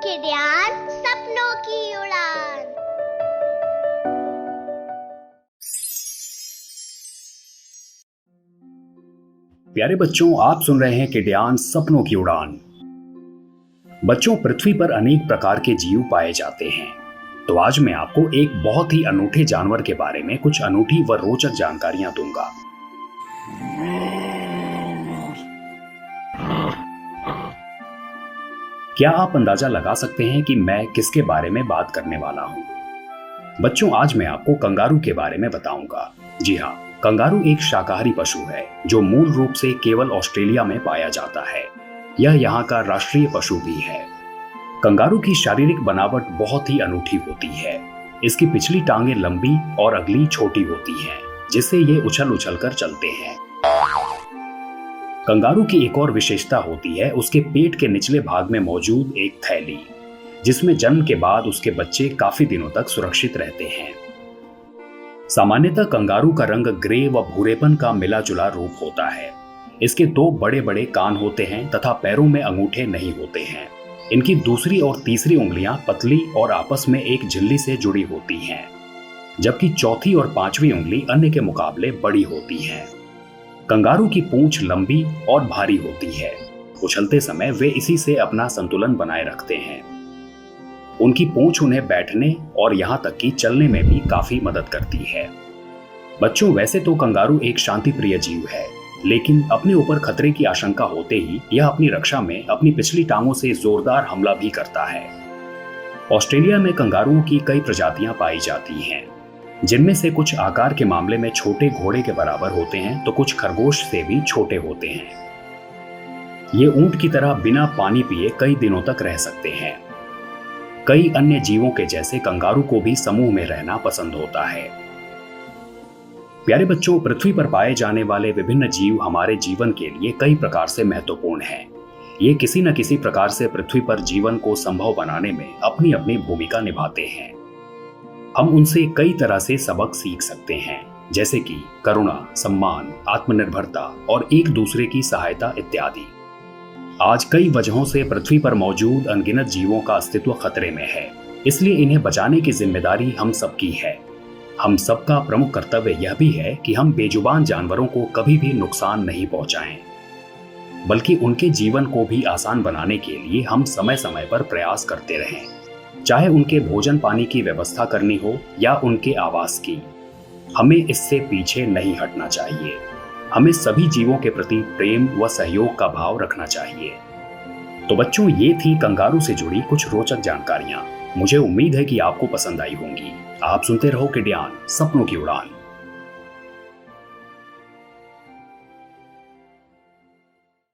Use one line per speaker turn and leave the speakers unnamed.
किडियान सपनों की उड़ान।
प्यारे बच्चों, आप सुन रहे हैं किडियान सपनों की उड़ान। बच्चों, पृथ्वी पर अनेक प्रकार के जीव पाए जाते हैं। तो आज मैं आपको एक बहुत ही अनूठे जानवर के बारे में कुछ अनूठी व रोचक जानकारियां दूंगा। क्या आप अंदाजा लगा सकते हैं कि मैं किसके बारे में बात करने वाला हूं? बच्चों, आज मैं आपको कंगारू के बारे में बताऊंगा। जी हाँ, कंगारू एक शाकाहारी पशु है जो मूल रूप से केवल ऑस्ट्रेलिया में पाया जाता है। यह यहाँ का राष्ट्रीय पशु भी है। कंगारू की शारीरिक बनावट बहुत ही अनूठी होती है। इसकी पिछली टांगें लंबी और अगली छोटी होती हैं, जिससे ये उछल उछल कर चलते हैं। कंगारू की एक और विशेषता होती है उसके पेट के निचले भाग में मौजूद एक थैली, जिसमें जन्म के बाद उसके बच्चे काफी दिनों तक सुरक्षित रहते हैं। सामान्यतः कंगारू का रंग ग्रे व भूरेपन का मिला जुला रूप होता है। इसके दो बड़े बड़े कान होते हैं तथा पैरों में अंगूठे नहीं होते हैं। इनकी दूसरी और तीसरी उंगलियां पतली और आपस में एक झिल्ली से जुड़ी होती हैं, जबकि चौथी और पांचवी उंगली अन्य के मुकाबले बड़ी होती है। कंगारू की पूंछ लंबी और भारी होती है। उछलते समय वे इसी से अपना संतुलन बनाए रखते हैं। उनकी पूंछ उन्हें बैठने और यहां तक कि चलने में भी काफी मदद करती है। बच्चों, वैसे तो कंगारू एक शांतिप्रिय जीव है, लेकिन अपने ऊपर खतरे की आशंका होते ही यह अपनी रक्षा में अपनी पिछली टांगों से जोरदार हमला भी करता है। ऑस्ट्रेलिया में कंगारुओं की कई प्रजातियां पाई जाती हैं, जिनमें से कुछ आकार के मामले में छोटे घोड़े के बराबर होते हैं तो कुछ खरगोश से भी छोटे होते हैं। ये ऊंट की तरह बिना पानी पिए कई दिनों तक रह सकते हैं। कई अन्य जीवों के जैसे कंगारू को भी समूह में रहना पसंद होता है। प्यारे बच्चों, पृथ्वी पर पाए जाने वाले विभिन्न जीव हमारे जीवन के लिए कई प्रकार से महत्वपूर्ण हैं। ये किसी न किसी प्रकार से पृथ्वी पर जीवन को संभव बनाने में अपनी अपनी भूमिका निभाते हैं। हम उनसे कई तरह से सबक सीख सकते हैं, जैसे कि करुणा, सम्मान, आत्मनिर्भरता और एक दूसरे की सहायता इत्यादि। आज कई वजहों से पृथ्वी पर मौजूद अनगिनत जीवों का अस्तित्व खतरे में है, इसलिए इन्हें बचाने की जिम्मेदारी हम सबकी है। हम सबका प्रमुख कर्तव्य यह भी है कि हम बेजुबान जानवरों को कभी भी नुकसान नहीं पहुंचाएं, बल्कि उनके जीवन को भी आसान बनाने के लिए हम समय समय पर प्रयास करते रहें, चाहे उनके भोजन पानी की व्यवस्था करनी हो या उनके आवास की। हमें इससे पीछे नहीं हटना चाहिए। हमें सभी जीवों के प्रति प्रेम व सहयोग का भाव रखना चाहिए। तो बच्चों, ये थी कंगारू से जुड़ी कुछ रोचक जानकारियां। मुझे उम्मीद है कि आपको पसंद आई होंगी। आप सुनते रहो किडियान सपनों की उड़ान।